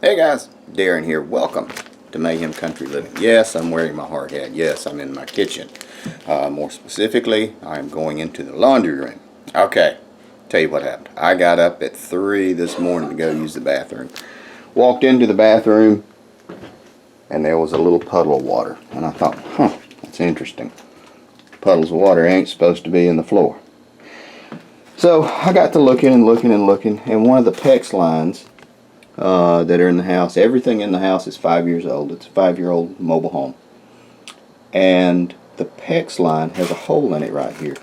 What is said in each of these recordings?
Hey guys, Darren here. Welcome to Mayhem-Country-Living. Yes, I'm wearing my hard hat. Yes, I'm in my kitchen. More specifically, I'm going into the laundry room. Okay, tell you what happened. I got up at 3 this morning to go use the bathroom. Walked into the bathroom, and there was a little puddle of water. And I thought, that's interesting. Puddles of water ain't supposed to be in the floor. So I got to looking, and one of the PEX lines that are in the house. Everything in the house is 5 years old. It's a 5-year-old mobile home. And the PEX line has a hole in it right here.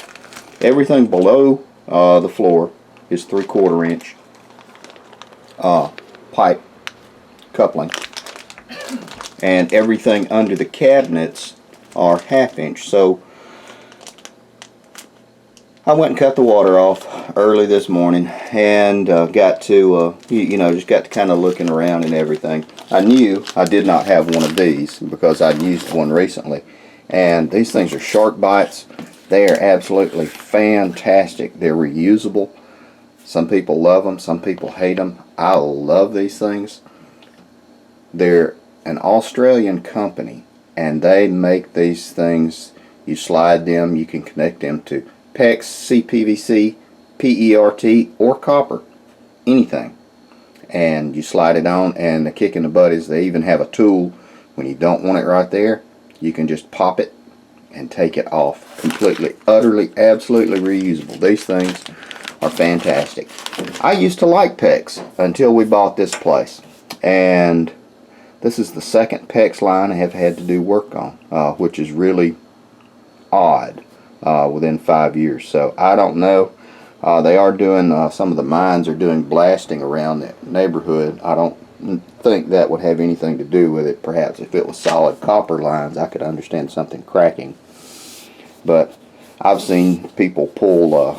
Everything below the floor is 3/4 inch pipe coupling. And everything under the cabinets are 1/2 inch. So I went and cut the water off early this morning and got to, just got to kind of looking around and everything. I knew I did not have one of these because I'd used one recently. And these things are shark bites. They are absolutely fantastic. They're reusable. Some people love them. Some people hate them. I love these things. They're an Australian company and they make these things. You slide them. You can connect them to PEX, CPVC, PERT, or copper, anything, and you slide it on. And the kick in the butt is they even have a tool when you don't want it right there. You can just pop it and take it off. Completely, utterly, absolutely reusable. These things are fantastic. I used to like PEX until we bought this place, and this is the second PEX line I have had to do work on, which is really odd. Within 5 years. So I don't know. They are doing, some of the mines are doing blasting around the neighborhood. I don't think that would have anything to do with it. Perhaps if it was solid copper lines, I could understand something cracking. But I've seen people pull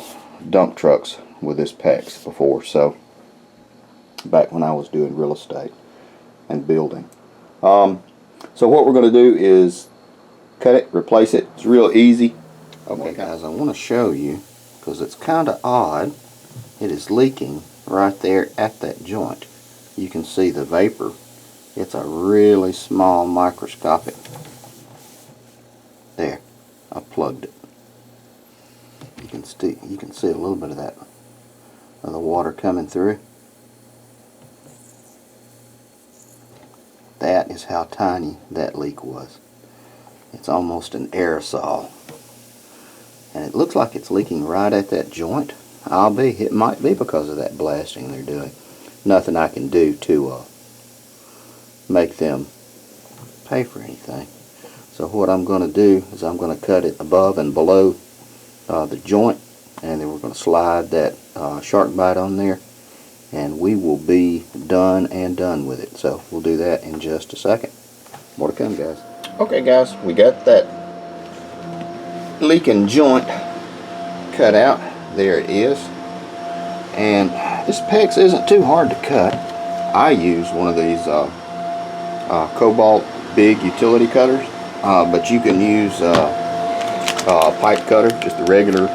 dump trucks with this PEX before. So back when I was doing real estate and building. So what we're going to do is cut it, replace it. It's real easy. Okay guys, I want to show you, because it's kind of odd, it is leaking right there at that joint. You can see the vapor. It's a really small microscopic. There, I plugged it. You can see a little bit of that, of the water coming through. That is how tiny that leak was. It's almost an aerosol. And it looks like it's leaking right at that joint. It might be because of that blasting they're doing. Nothing I can do to make them pay for anything. So what I'm going to do is I'm going to cut it above and below the joint, and then we're going to slide that shark bite on there, and we will be done with it. So we'll do that in just a second. More to come, guys. Okay guys, we got that leaking joint cut out. There it is. And this PEX isn't too hard to cut. I use one of these Cobalt big utility cutters, but you can use a pipe cutter, just a regular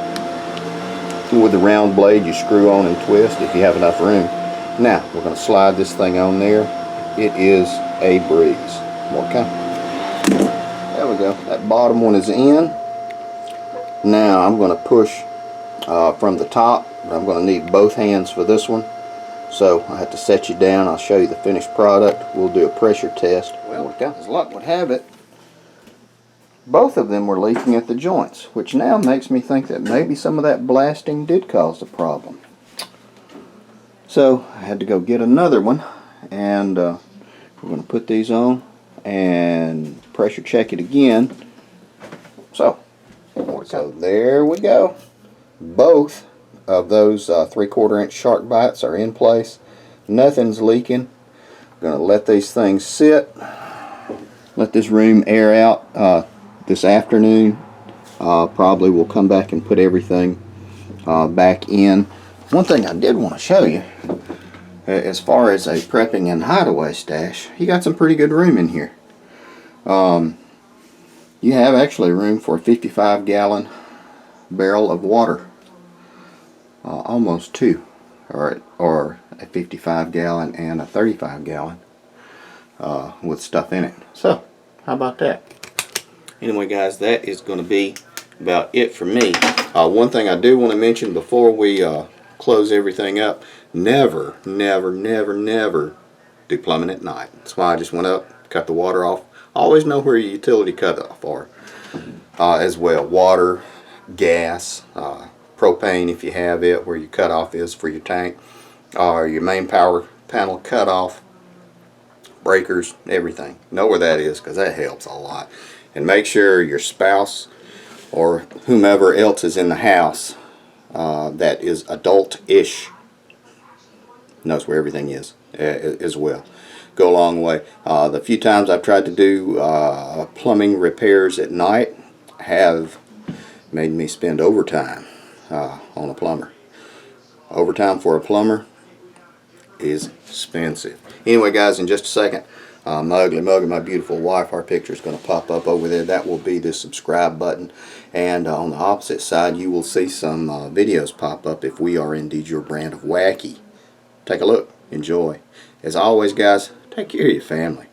with the round blade you screw on and twist if you have enough room. Now we're going to slide this thing on there. It is a breeze. More come. There we go. That bottom one is in. Now I'm going to push from the top, but I'm going to need both hands for this one. So I have to set you down. I'll show you the finished product. We'll do a pressure test. Well, as luck would have it, both of them were leaking at the joints, which now makes me think that maybe some of that blasting did cause the problem. So I had to go get another one, and we're going to put these on and pressure check it again. So there we go. Both of those 3/4 inch shark bites are in place. Nothing's leaking. I'm going to let these things sit. Let this room air out this afternoon. Probably we'll come back and put everything back in. One thing I did want to show you, as far as a prepping and hideaway stash, you got some pretty good room in here. You have actually room for a 55-gallon barrel of water, almost two, or a 55-gallon and a 35-gallon. with stuff in it. So, how about that? Anyway, guys, that is going to be about it for me. One thing I do want to mention before we close everything up, never, never, never, never do plumbing at night. That's why I just went up, cut the water off. Always know where your utility cutoff are as well. Water, gas, propane if you have it, where your cutoff is for your tank, or your main power panel cutoff, breakers, everything. Know where that is, because that helps a lot. And make sure your spouse or whomever else is in the house that is adult-ish knows where everything is as well. Go a long way. The few times I've tried to do plumbing repairs at night have made me spend overtime on a plumber. Overtime for a plumber is expensive. Anyway, guys, in just a second, my ugly mug and my beautiful wife, our picture is going to pop up over there. That will be the subscribe button. And on the opposite side, you will see some videos pop up if we are indeed your brand of wacky. Take a look. Enjoy. As always, guys, take care of your family.